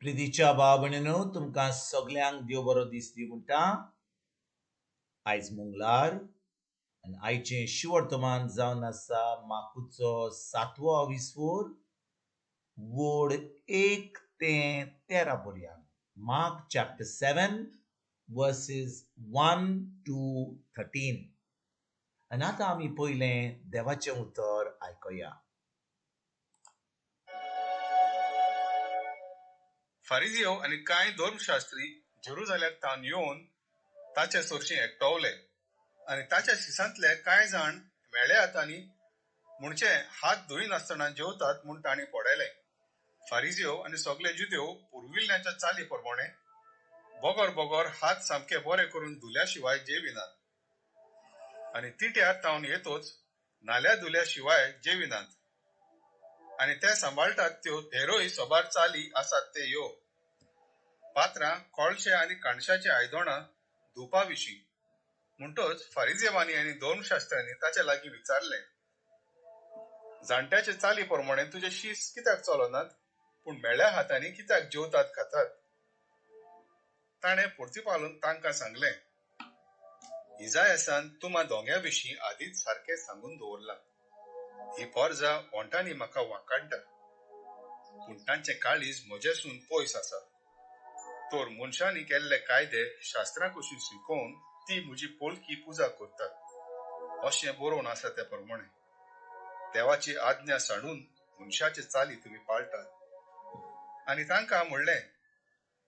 प्रितीच्या भाव भयणीनो, तुमकां सगळ्यांक देव बरो दीस दी म्हणटा. आयज मंगळार आनी आयचें शिवर्तमान जावन आसा माकूचो 7वो विसवोर, वोड 1 ते 13 पर्यंत. मार्क chapter 7 verses 1 to 13. आनी आतां आमी पयलें देवाचें उतर आयकया. फारिजियो आनी कांय धर्मशास्त्री जेरुजाल्याक तावन येवन ताचे सोरशीं एकटवले आनी ताच्या शिसांतले कांय जाण मेळे हातांनी म्हणचे हात धुयनासतना जेवतात म्हूण तांणी पडयले. फारिजियो आनी सगळे जुदेव पुर्विल्ल्याच्या चाली प्रमाणे बोगोर बोगोर हात सामके बरे करून धुल्या शिवाय जेविनात आनी तिट्यार तावन येतोच नाल्या धुल्या शिवाय जेविनात आनी ते सांबाळटात त्यो हेरोय सोबार चाली आसात ते यो पात्रां, कोळशे आनी कणशाचे आयदोणां धुवपा विशीं. म्हणटच फारिजेवांनी आनी धर्मशास्त्रांनी ताचे लागीं विचारले, जाणट्याचे चाली प्रमाणे तुजे शीस कित्याक चलनात, पूण मेळ्या हातांनी कित्याक जेवतात खातात. ताणें परतीपालून तांकां सांगलें, इजायासान तुमा दोंग्या विशीं आदींच सारकें सांगून दवरलां. ही पोरजां ओंटांनी म्हाका वांकाडटा, पूण तांचें काळीज म्हजेसून पयस आसा. तर मनशांनी केल्ले कायदे शास्त्रां कशी शिकोवन ती म्हजी पोलकी पुजा करतात अशें बरोवन आसा ते प्रमाणे देवाची आज्ञा सांडून मनशाचे चाली तुमी पाळटात. आनी तांकां म्हणलें,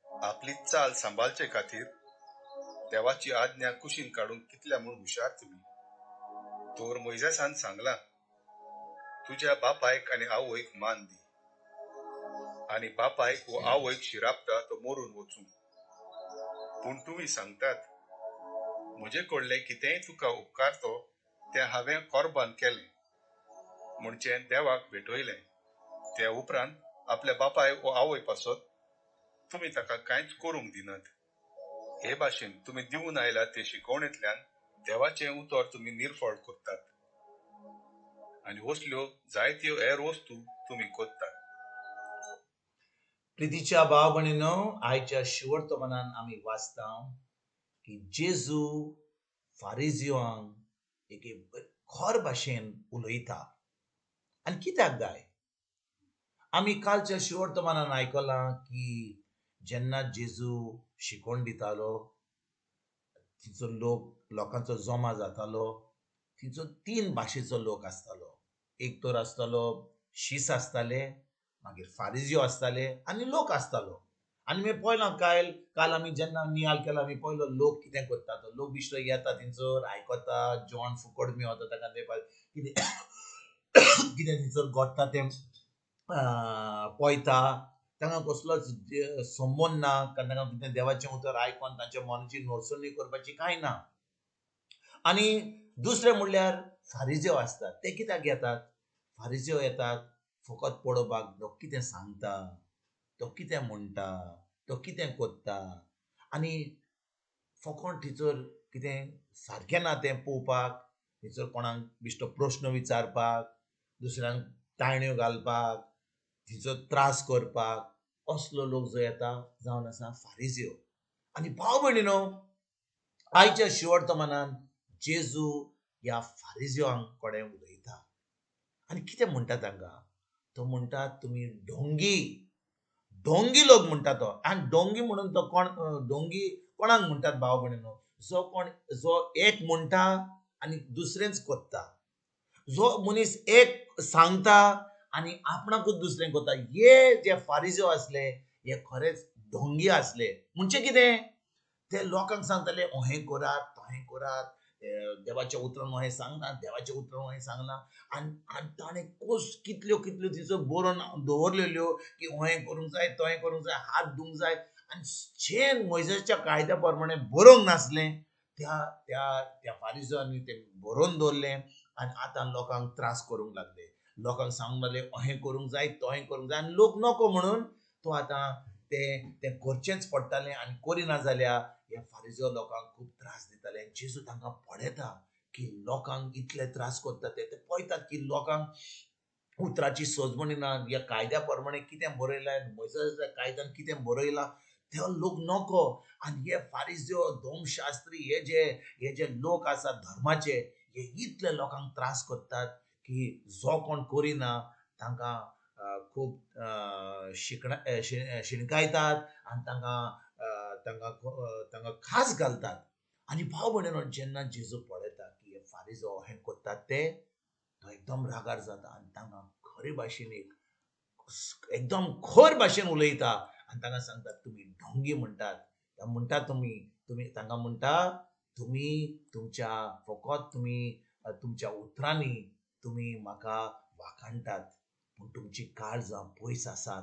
आपली चाल सांबाळचे खातीर देवाची आज्ञा कुशीन काडून कितल्या म्हूण हुशार तुमी. तर मोइजेसान सांगलां, तुज्या बापायक आनी आवयक मान दी आनी बापायक व आवयक शिरापता तो मरून वचूं. पूण तुमी सांगतात, म्हजे कडले कितेंय तुका उपकारतो तें हांवें कोर्बान केलें म्हणचे देवाक भेटयलें. ते उपरांत आपल्या बापाय व आवय पासत तुमी ताका कांयच करूंक दिनात. हे भाशेन तुमी दिवून आयला ते शिकवणेंतल्यान देवाचें उतर तुमी निर्फळ करतात आनी असल्यो जायत्यो हेर वस्तू तुमी कोत्तात. प्रितीच्या भाव भयणीनो, आयच्या शिवर्तमानान आमी वाचता की जेजू फारिजियोंक एक खर भाशेन उलयता. आनी कित्याक गाय? आमी कालच्या शिवर्तमानान आयकलां की जेन्ना जेजू शिकोवन दितालो, तिचो लोकांचो जमा जातालो, तिचो 3 भाशेचो लोक आसतालो. एक तर आसतालो शीस आसताले, मागीर फारिजियो आसताले आनी लोक आसतालो. आनी मी पळयलां काल आमी जेन्ना नियाल केला आमी पळयलो लोक कितें करता. तो लोक बिश्टो येता थंयसर आयकता, जेवण फुकट मेळता ताका दिवपाक, कितें कितें थंयसर घडटा तें पळयता. तांकां कसलोच संबंद ना, तांकां कितें देवाचें उतर आयकोन तांच्या मनाची नोरसणी करपाची कांय ना. आनी दुसरें म्हणल्यार फारिजियो आसतात. ते कित्याक येतात? फारिजियो येतात फकत पळोवपाक तो कितें सांगता, तो कितें म्हणटा, तो कितें कोत्ता आनी फकत थंयसर कितें सारकें ना तें पळोवपाक, थंयसर कोणाक बिश्टो प्रश्न विचारपाक, दुसऱ्यांक ताळण्यो घालपाक, थंयसर त्रास करपाक, असलो लोक जो येता जावन आसा फारिजियो. आनी भाव भयणीनो, आयच्या शिवर्तमानान जेजू ह्या फारिजियोंक कडेन उलयता. आनी कितें म्हणटा तांकां? तो म्हणटा तुमी ढोंगी लोक म्हणटा तो. आनी ढोंगी म्हणून तो कोण? ढोंगी कोणाक म्हणटात भाव भयणीनो? जो एक म्हणटा आनी दुसरेंच कोत्ता. जो मनीस एक सांगता आनी आपणाकूच दुसरें कोत्ता. हे जे फारिजियो आसले, हे खरेच ढोंगी आसले. म्हणजे कितें? ते लोकांक सांगताले अहें करात, तहें करात, देवाच्या उतरान अहें सांगना, देवाच्या उतरान अहें सांगना. आनी ताणें कितल्यो थंयसर बरोवन दवरलेल्यो की अहें करूंक जाय, तहें करूंक जाय, हात धुवंक जाय. आनी जे मोइजेच्या कायद्या प्रमाणे बरोवंक नासलें त्या फारिजियोंनी तें बरोवन दवरलें आनी आतां लोकांक त्रास करूंक लागले. लोकांक सांगूंक लागले अहें करूंक जाय, तहें करूंक जाय. आनी लोक नको म्हणून तो आतां तें करचेंच पडटालें. आनी करिना जाल्यार ह्या फारिजियो लोकांक खूब त्रास दिताले. जेजू तांकां पळयता की लोकांक इतले त्रास करता ते पळयतात की लोकांक उतराची सोज म्हणिना ह्या कायद्या प्रमाणे कितें बरयलां मोइसेसाच्या कायद्यान कितें बरयलां ते लोक नको. आनी हे फारिज्यो धोमशास्त्री हे जे लोक आसा धर्माचे हे इतले लोकांक त्रास करतात की जो कोण करिना तांकां खूब शिणकायतात आनी तांकां खास घालतात. आनी भाव भयणीनो जेन्ना जेजू पळयता की हे फारिजो हें करतात ते तो एकदम रागार जाता आनी तांकां खरे भाशेन एकदम खर भाशेन उलयता आनी तांकां सांगता तुमी ढोंगी म्हणटात. म्हणटा तुमी तांकां म्हणटा तुमी तुमच्या फकत तुमी तुमच्या उतरांनी तुमी म्हाका वाखाणटात पूण तुमची काळजां पयस आसात.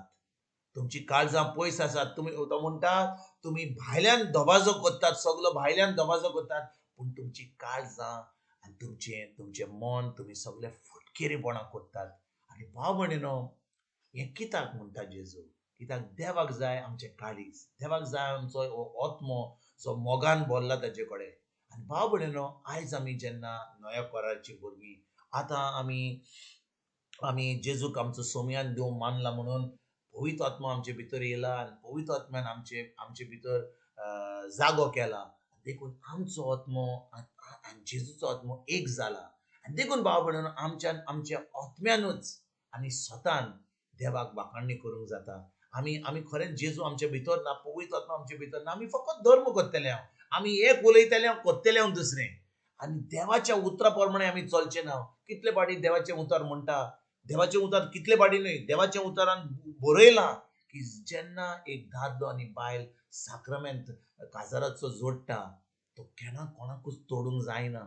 तुमची काळजां पयस आसात. तो म्हणटा तुमी भायल्यान दबाजो करतात, सगलो भायल्यान दबाजो करतात पूण तुमची काळजां आनी तुमचें मन तुमी सगळे फटकेरीपणां करतात. आनी भाव भयणीनो हें कित्याक म्हणटा जेजू? कित्याक देवाक जाय आमचें काळीज, देवाक जाय आमचो आत्मो जो मोगान भरला ताचे कडेन. आनी भाव भयणीनो आयज आमी जेन्ना नव्या कराराची भुरगीं आतां आमी जेजूक आमचो सोमयान देव मानला म्हणून पवित्र आत्मा आमचे भितर येयला आनी पवित्र आत्म्यान आमचे भितर जागो केला. देखून आमचो आत्मो आनी जेजूचो आत्मो एक जाला. आनी देखून भाव भयणीनो आमच्या आत्म्यानूच आनी स्वतान देवाक वाखाणणी करूंक जाता. आमी खरेंच जेजू आमच्या भितर ना, पवित्र आत्मा आमच्या भितर ना, आमी फकत धर्म करतले हांव, आमी एक उलयतले हांव करतले हांव दुसरें. आनी देवाच्या उतरा प्रमाणे आमी चलचे ना. कितले फाटी देवाचें उतर म्हणटा, देवाचें उतर कितले फाटी न्हय, देवाचें उतरान बरयलां की जेन्ना एक दादलो आनी बायल साक्रमेंत काजाराचो जोडटा तो केन्ना कोणाकूच तोडूंक जायना.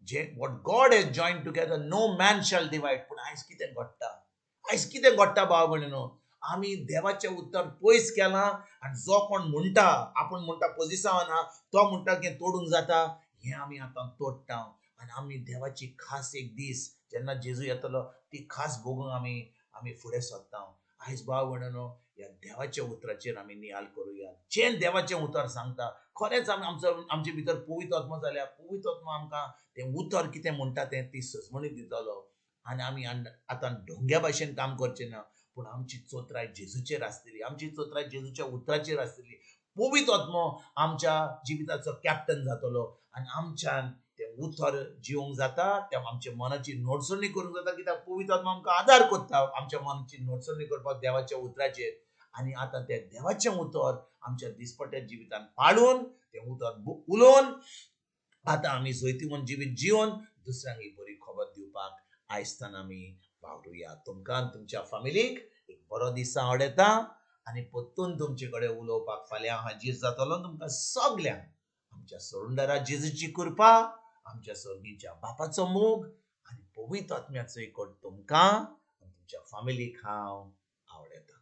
जे what God has joint together no man shall divide. पूण आयज कितें घडटा भाव भयणीनो, आमी देवाचें उतर पयस केलां आनी जो कोण म्हणटा आपूण म्हणटा पोजिसांव ना तो म्हणटा की तोडूंक जाता हें आमी आतां तोडटा. आनी आमी देवाची खास एक दीस जेन्ना जेजू येतलो ती खास भोगूंक आमी फुडें सरता. आयज भाव भयणीनो ह्या देवाच्या उतराचेर आमी नियाल करुया. जें देवाचें उतर सांगता खरेंच आमचे भितर पवित्र आत्मा जाल्यार पवित्र आत्मा आमकां तें उतर कितें म्हणटा तें ती सजमणी दितलो. आनी आमी आतां ढोंग्या भाशेन काम करचें ना पूण आमची चोत्राय जेजूचेर आसतली, आमची चोत्राय जेजूच्या उतराचेर आसतली. पवित्र आत्मो आमच्या जिविताचो कॅप्टन जातलो आनी आमच्यान तें उतर जिवंक जाता. त्या आमच्या मनाची नोडसणी करूंक जाता कित्याक पवित्र आत्मा आमकां आदार करता आमच्या मनाची नोडसणी करपाक देवाच्या उतराचेर. आनी आतां तें देवाचें उतर आमच्या दिसपट्या जिवितान पाळून तें उतर उलोवन आतां आमी जैतिवंत जिवीत जिवन दुसऱ्यांक ही बरी खबर दिवपाक आयजतान आमी वावरुया. तुमकां आनी तुमच्या फॅमिलीक एक बरो दीस आवडेता आनी परतून तुमचे कडेन उलोवपाक फाल्यां हाजीर जातलो. तुमकां सगल्यांक आमच्या सोडूनदारा जेजूची कृपा, आमच्या सर्गीच्या बापाचो मोग आनी पवित्र आत्म्याचो एकट तुमकां आनी तुमच्या फॅमिलीक हांव आवडेता.